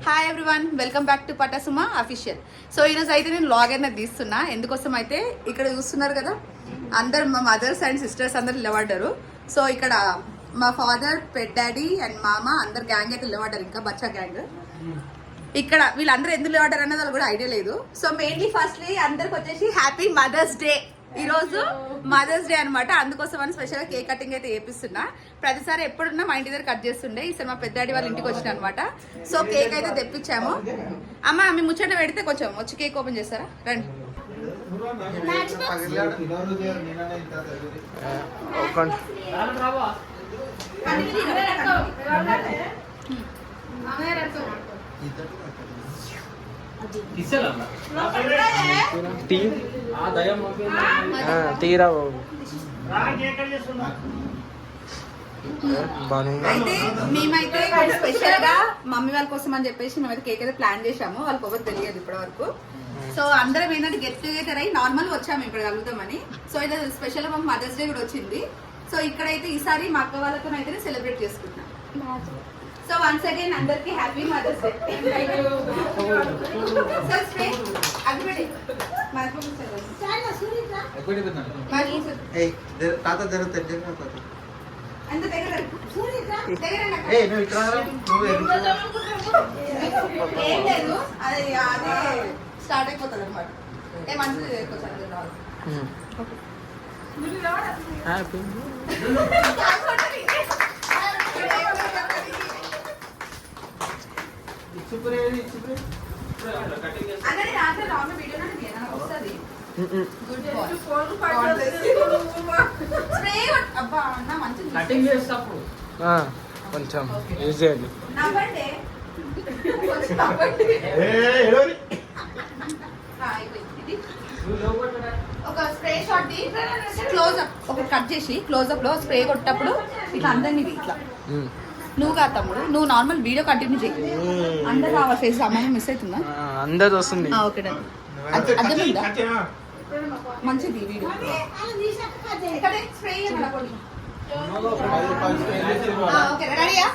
Hi everyone, welcome back to పటాసుమా official. So ఈరోజు అయితే నేను లాగ్ అనేది తీస్తున్నా. ఎందుకోసం అయితే ఇక్కడ చూస్తున్నారు కదా, అందరు మా మదర్స్ అండ్ సిస్టర్స్ అందరు నిలబడ్డారు. సో ఇక్కడ మా ఫాదర్, పెట్ డాడీ అండ్ మామ అందరు గ్యాంగ్ అయితే నిలబడ్డారు, ఇంకా బచ్చా గ్యాంగ్. ఇక్కడ వీళ్ళందరూ ఎందుకు నిలబడ్డారు అన్నది వాళ్ళు కూడా ఐడియా లేదు. సో మెయిన్లీ ఫస్ట్లీ అందరికి వచ్చేసి హ్యాపీ మదర్స్ డే. ఈ రోజు మదర్స్ డే అనమాట, అందుకోసం అని స్పెషల్ గా కేక్ కటింగ్ అయితే చేపిస్తున్నా. ప్రతిసారి ఎప్పుడున్నా మా ఇంటి దగ్గర కట్ చేస్తుండే, ఈసారి మా పెద్దాడి వాళ్ళ ఇంటికి వచ్చిన అనమాట. సో కేక్ అయితే తెప్పించాము. అమ్మ మీ ముచ్చట పెడితే కొంచెం వచ్చి కేక్ ఓపెన్ చేస్తారా, రండి. తీరా అయితే మేమైతే స్పెషల్ గా మమ్మీ వాళ్ళ కోసం అని చెప్పేసి మేమైతే కేక్ అయితే ప్లాన్ చేసాము. వాళ్ళకి ఎవరు తెలియదు ఇప్పటి వరకు. సో అందరం ఏంటంటే గెట్ టుగెదర్ అయ్యి నార్మల్ వచ్చాము ఇక్కడ కలుగుతామని. సో ఇది స్పెషల్ గా మదర్స్ డే కూడా వచ్చింది. సో ఇక్కడైతే ఈసారి మా అక్క వాళ్ళతో అయితే సెలబ్రేట్ చేసుకుంటున్నాం. సో వన్స్ అగైన్ అందరికి హ్యాపీ మదర్స్ డే. ఏం లేదు, అది అదే స్టార్ట్ అయిపోతుంది అనమాట. మంచిది కొంచెం యూజ్ చేయండి. ఒక స్ప్రే షాట్ క్లోజ్అప్ ఒక కట్ చేసి క్లోజ్అప్ లో స్ప్రే కొట్టేటప్పుడు ఇట్లా అందరినీ ఇట్లా నువ్వు కాదు తమ్ముడు, నువ్వు నార్మల్ వీడియో కంటిన్యూ చేయి. అందరు రావాలి, ఫేస్ అమ్మాయి మిస్ అవుతుందా? అందరు వస్తుంది. ఓకే అర్థమైందా? మంచిది వీడియో. రెడీయా?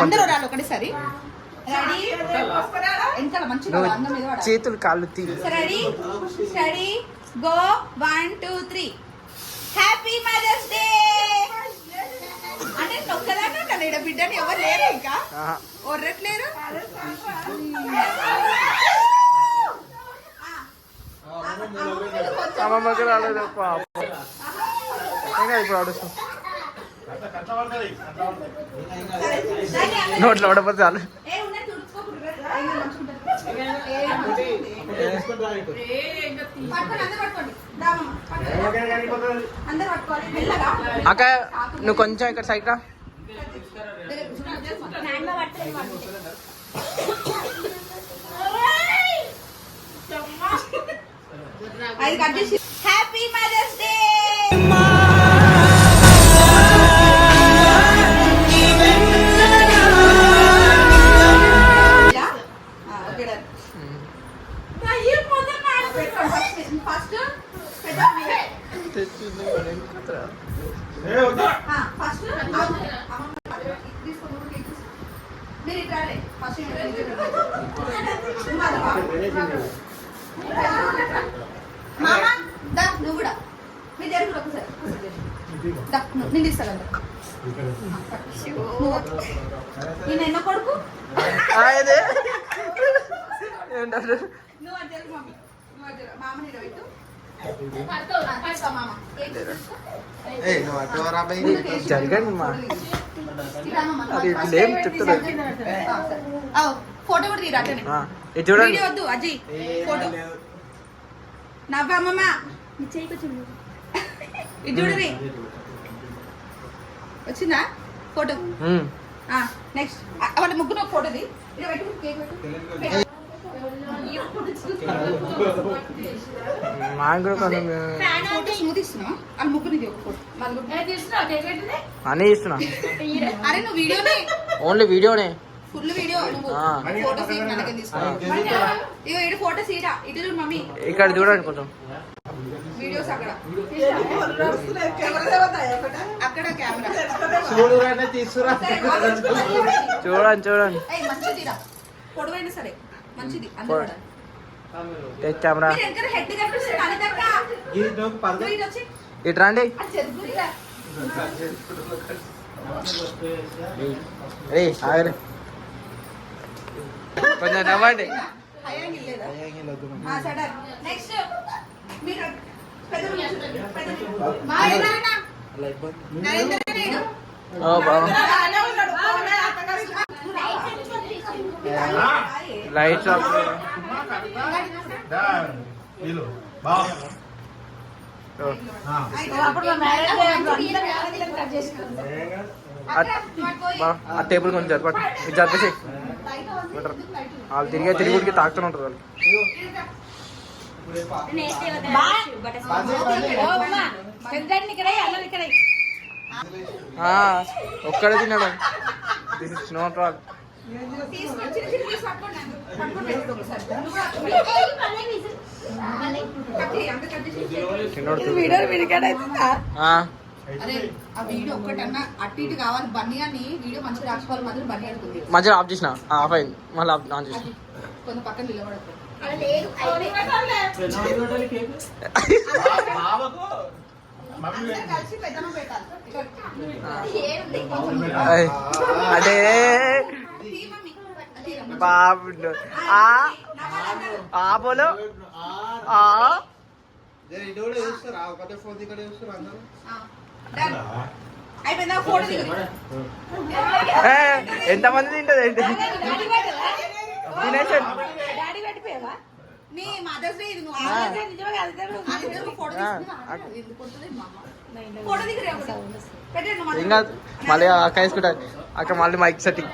అందరూ రాలి ఒకటేసారి. రెడీ? ఎంత మంచిగా చేతులు కాళ్ళు తీ. Ready steady go 1 2 3. Happy mother's day. అంటే నొక్కదాకా కదా ఇక్కడ బిడ్డని ఎవరు లేరు, ఇంకా ఒర్రట్లేరు. అమ్మమ్మకి రాలేదు ఇప్పుడు ఆడుస్తాం. నోట్లో పడిపోతే చాలు. అక్క నువ్వు కొంచెం ఇక్కడ సైడ్ రా. Happy mother's day. మామా దా, నువ్వు కూడా మీ దగ్గర ఒకసారి నేను ఇస్తాను. నేను ఎన్నో కొడుకు నువ్వు అద్దరు మమ్మీ, నువ్వు అద్దరు మామని ఇటు జరగండి మా ఏం చెప్తారు. ఫోటో కూడా తీరా చూడండి. వద్దు అజయ్ ఫోటో నవ్వమ్మ ఇది చూడరి వచ్చిందా ఫోటో. నెక్స్ట్ వాళ్ళ ముగ్గురు ఫోటోది అన్నీ ఇస్తున్నా. అరే నువ్వు వీడియోనే, ఓన్లీ వీడియోనే, ఫుల్ వీడియో. ఫోటో ఇగో ఫోటో సీటా ఇటు చూడు మమ్మీ, ఇక్కడ చూడండి కొంచెం వీడియోస్ అక్కడ అక్కడ కెమెరా చూడండి చూడండి. పొడవైనా సరే మంచిది అందరూ కూడా. కెమెరా మీరు వెనకాల హెడ్ కనిపిస్తుంది అనితక్క. ఇటు వచ్చి. ఇటు రండి. అది చెరుకురా. ఆగండి కొంచెం నవ్వండి. హై యాంగిల్ లేదా? సడన్. నెక్స్ట్ మీరు పెద్ద మా ఏదైనా నరేంద్ర నేడు లైట్స్ ఆ టేబుల్ కొంచెం జరపండి. ఇది జరిపేసి వాళ్ళు తిరిగి తాకుతూనే ఉంటారు వాళ్ళు. ఒక్కడే తిన్నాడు. This is no problem. అరే ఆ వీడియో ఒక్కటన్నా అటు ఇటు కావాలి బన్నీ అని వీడియో మంచిగా రాసుకోవాలి మాత్రం బన్నీ అడుగుతుంది. మధ్యలో ఆఫ్ చేసిన ఆఫ్ అయింది మళ్ళీ ఆన్ చేసిన. కొంత పక్కన నిలబడకు. అదే బాబు బోలో ఎంతమంది తింటది ఏంటి ఇంకా మళ్ళీ అక్క వేసుకుంటా. అక్క మళ్ళీ మైక్ సెట్టింగ్.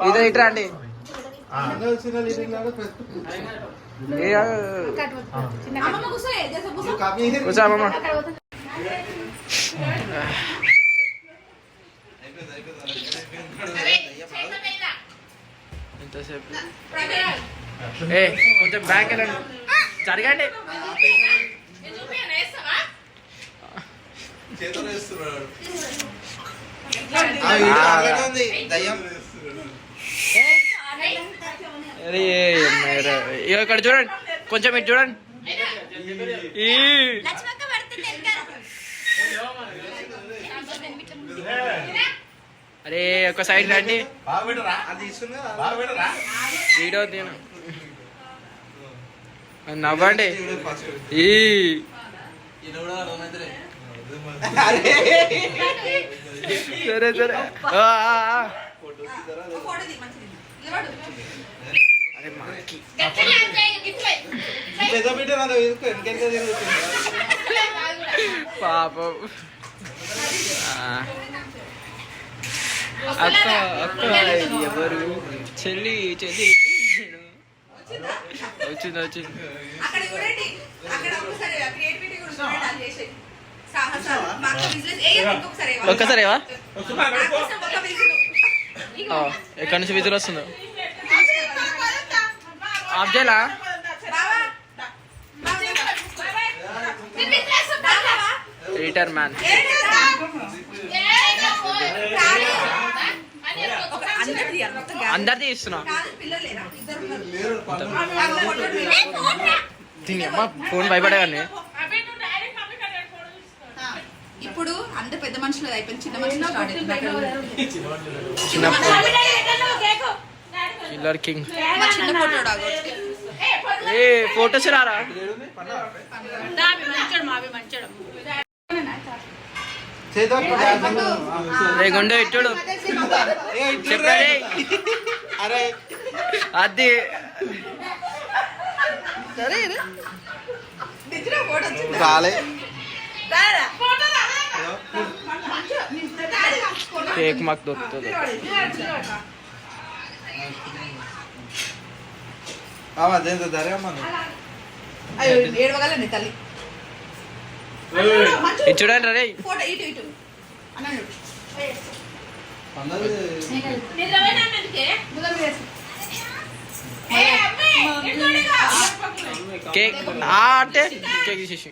ఇద్దరు ఇటు రండి. కూర్చోమ్మా. ఎంతసేపు కొంచెం బ్యాక్ వెళ్ళండి. జరగండి. ఇక్కడ చూడండి కొంచెం ఇటు చూడండి. అరే ఒక సైడ్ రండి. వీడియో తీను నవ్వండి. సరే సరే. పాపం అక్క అక్క ఎవరు చెల్లి చెల్లి వచ్చింది వచ్చింది. ఒక్కసారివా ఎక్కడి నుంచి విజులు వస్తుందో ఆఫ్ చేయాలా? ఎడిటర్ మ్యాన్ అందరిది ఇస్తున్నా. తినమ్మా ఫోన్ భయపడే కానీ. ఇప్పుడు అంత పెద్ద మనుషులు అయిపోయింది, చిన్న మనుషులు స్టార్ట్ అవుతుంది. కిల్లర్ కింగ్ చిన్న ఫోటో ఏ ఫోటోస్ రారా? గుండె ఇట్టుడు చెప్పండి. అది రాలే. కేక్ మాకు దొరుకుతుంది. ఏడవగలండి తల్లి. ఇది చూడండి రే. ఫోటో ఇటు ఇటు కేక్ అంటే కేక్ తీసేసి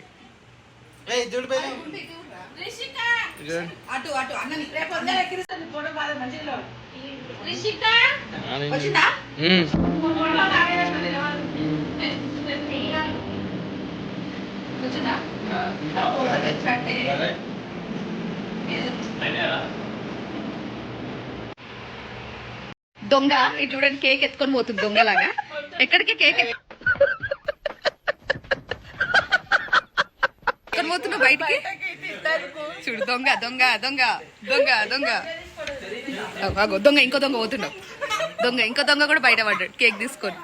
అటు అటు అన్నని వచ్చిందా వచ్చిందా దొంగ ఇటు చూడండి కేక్ ఎత్తుకొని పోతుంది దొంగలాగా ఎక్కడికి కేక్ ఎత్తుకొని పోతున్నా బయటికి చూడు దొంగ దొంగ దొంగ దొంగ దొంగ అగో దొంగ ఇంకో దొంగ పోతున్నావు దొంగ ఇంకో దొంగ కూడా బయట పడ్డాడు కేక్ తీసుకొని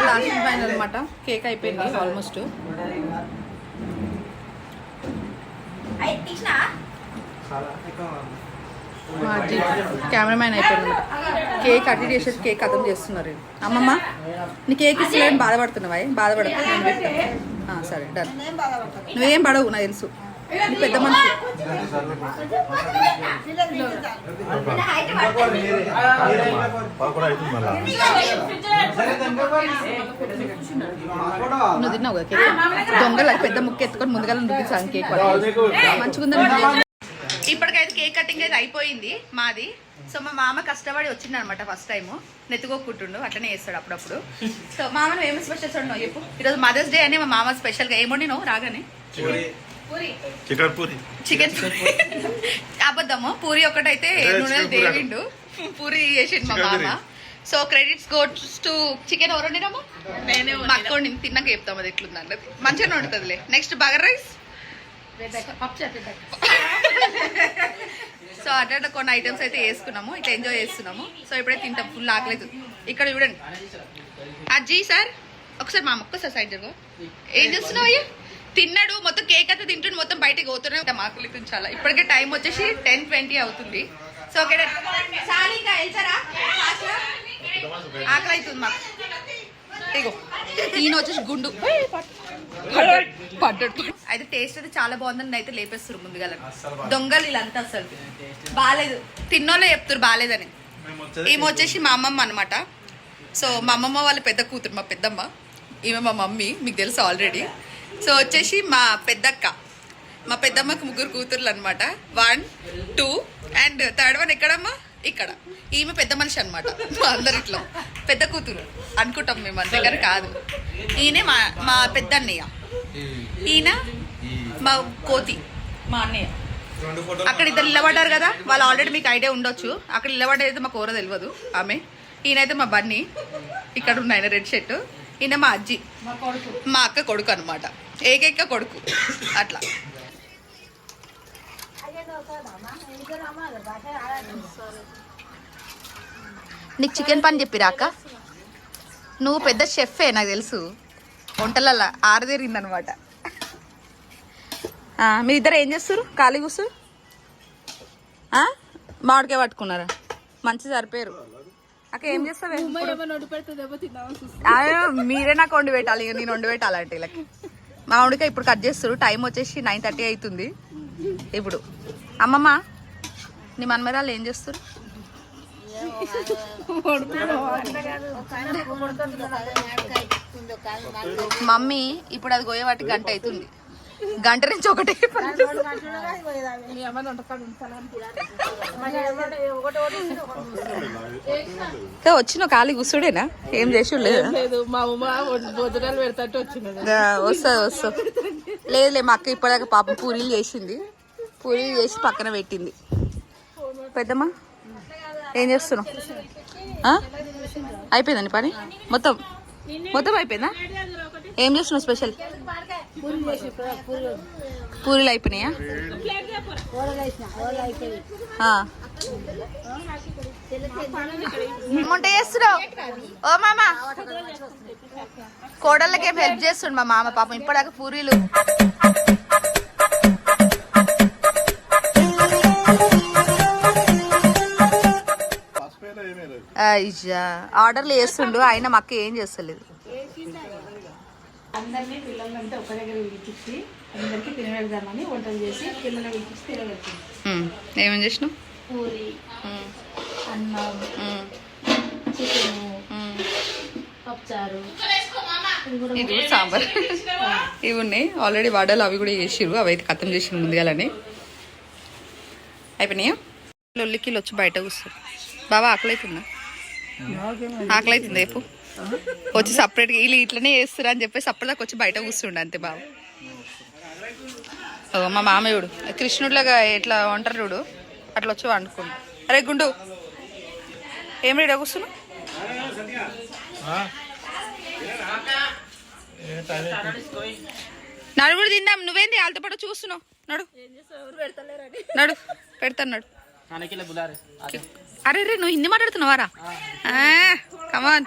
లాస్ట్ ఫైనల్ అనమాట కేక్ అయిపోయింది ఆల్మోస్ట్ మా అజ్జి కెమెరామ్యాన్ అయిపోయింది కేక్ అటు చేసేసి కేక్ అర్థం చేస్తున్నారు అమ్మమ్మ నీ కేక్ ఇస్తలేని బాధపడుతున్నావా బాధపడకు నేను పెడతా సరే డన్ నువ్వేం పడవు నాకు తెలుసు నీ పెద్ద మనిషి నువ్వు తిన్నావు కదా కేక్ దొంగలు పెద్ద ముక్క ఎత్తుకొని ముందుగా చూపించాను కేక్ మంచిగుందని ఇప్పటికైతే కేక్ కటింగ్ అయితే అయిపోయింది మాది సో మా మామ కష్టపడి వచ్చింది అనమాట ఫస్ట్ టైం నెత్తుకోకుంటుండు అట్లనే చేస్తాడు అప్పుడప్పుడు సో మామను ఏమి స్పెషల్ చూడండి చెప్పు ఈరోజు మదర్స్ డే అని మా మామ స్పెషల్గా ఏమోండి నువ్వు రాగానే చికెన్ అబద్ధము పూరి ఒకటైతే నూనెలు దేవిండు పూరి చేసిండు మా మామ so credits goes to chicken ఎవరు వండినాము మక్కోండి తిన్నాక చెప్తాం అది ఎట్లుంది అన్నది మంచిగా వండుతుందిలే నెక్స్ట్ బగర్ రైస్ సో అట్లా కొన్ని ఐటమ్స్ అయితే వేసుకున్నాము ఇట్లా ఎంజాయ్ చేస్తున్నాము సో ఇప్పుడైతే తింటాం ఫుల్ ఆకలి అవుతుంది ఇక్కడ చూడండి అజ్జీ సార్ ఒకసారి మా ఒక్కసారి సైడ్ జరుగు ఏం చేస్తున్నావు అయ్యా తిన్నాడు మొత్తం కేక్ అయితే తింటుండు మొత్తం బయటకు పోతూనే ఉంటాం ఆకలి చాలా ఇప్పటికే టైం వచ్చేసి 10:20 అవుతుంది సో ఇక్కడ ఇంకా వెళ్తారా ఆకలి అవుతుంది మాకు ఇగో ఈయన వచ్చేసి గుండు పడ్డట్టు అయితే టేస్ట్ అయితే చాలా బాగుందని అయితే లేపేస్తారు ముందుగా దొంగలు వీళ్ళంతా అసలు బాగాలేదు తిన్నోళ్ళే చెప్తారు బాగాలేదని ఈమె వచ్చేసి మా అమ్మమ్మ అనమాట సో మా అమ్మమ్మ వాళ్ళ పెద్ద కూతురు మా పెద్దమ్మ ఈమె మా మమ్మీ మీకు తెలుసు ఆల్రెడీ సో వచ్చేసి మా పెద్దక్క మా పెద్దమ్మకి 3 కూతుర్లు అనమాట 1 2 అండ్ థర్డ్ వన్ ఎక్కడమ్మా ఇక్కడ ఈమె పెద్ద మనిషి అనమాట మా అందరిట్లో పెద్ద కూతురు అనుకుంటాం మేము అంత దగ్గర కాదు ఈయన మా పెద్ద అన్నయ్య ఈయన మా కోతి మా అన్నయ్య అక్కడ ఇద్దరు నిలబడ్డారు కదా వాళ్ళు ఆల్రెడీ మీకు ఐడియా ఉండొచ్చు అక్కడ నిలబడ్డైతే మా కూర తెలియదు ఆమె ఈయనైతే మా బన్నీ ఇక్కడ ఉన్న ఆయన రెడ్ షర్ట్ ఈయన మా అజ్జి మా అక్క కొడుకు అనమాట ఏకైక కొడుకు అట్లా నీకు చికెన్ పని చెప్పిరా అక్క నువ్వు పెద్ద షెఫే నాకు తెలుసు వంటలలో ఆరదేరిందనమాట మీ ఇద్దరు ఏం చేస్తారు ఖాళీ కూర్చోరు మామిడికాయ పట్టుకున్నారా మంచి సరిపోయారు అక్క ఏం చేస్తావే మీరే నాకు వండి పెట్టాలి ఇక నేను వండి పెట్టాలంటే వీళ్ళకి మామిడికాయ ఇప్పుడు కట్ చేస్తారు టైం వచ్చేసి 9:30 అవుతుంది ఇప్పుడు అమ్మమ్మ నీ మన్మరాలు ఏం చేస్తారు మమ్మీ ఇప్పుడు అది కోయేవాటి గంట అవుతుంది గంట నుంచి ఒకటే వచ్చిన ఖాళీ కూర్చుడేనా ఏం చేసి లేదు వస్తా లేదులే మా అక్క ఇప్పటిదాకా పాపం పూరీలు చేసింది పూరీలు చేసి పక్కన పెట్టింది పెద్దమ్మా ఏం చేస్తున్నావు అయిపోయిందండి పని మొత్తం అయిపోయిందా ఏం చేస్తున్నావు స్పెషల్ పూరీలు అయిపోయినాయా వంట చేస్తున్నావు ఓ మామ కోడళ్ళకి ఏం హెల్ప్ చేస్తుండు మా మామ పాపం ఇప్పటిదాకా పూరీలు ఆర్డర్లు చేస్తుండు ఆయన మా అక్క ఏం చేస్తలేదు అందరినీ పిల్లలంతా ఒక దగ్గర పిలిపించి అందరికి తినబెడదామని వంటలు చేసి పిల్లలు పిలిపించి తినబెడుతుంది ఏమేం చేసినావు పూరి అన్నం చికెన్ పప్పుచారు ఇది సాంబార్ ఇవి ఉన్నాయి ఆల్రెడీ వడలు అవి కూడా చేసిర్రు అవి అయితే ఖతం చేసిన ముందుగాలని అయిపోయినాయా లొల్లికి వచ్చి బయట కూర్చోరు. బాబా ఆకలి అవుతుందా? ఆకలి అవుతుంది రేపు వచ్చి సపరేట్గా వీళ్ళు ఇట్లనే చేస్తారు అని చెప్పేసి అప్పటిదాకా వచ్చి బయట కూర్చుండు అంతే బాబు. మా మామయ్యుడు కృష్ణుడిలాగా ఎట్లా వంటారు చూడు అట్లా వచ్చి వండుకుండు. అరే గుండు ఏం రెడీ కూర్చున్నావు? నడుగుడు తిందాం. నువ్వేంది వాళ్ళతో పాటు చూస్తున్నావు? నడు నడు పెడతాను నడు. అరే రే నువ్వు హిందీ మాట్లాడుతున్నావారా? కమాన్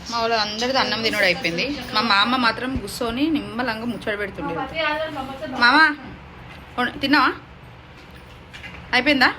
మా వాళ్ళు అందరిది అన్నం తినడం అయిపోయింది. మా మామ మాత్రం కూర్చొని నిమ్మలంగా ముచ్చట పెడుతుండే. మామ తిన్నావా? అయిపోయిందా?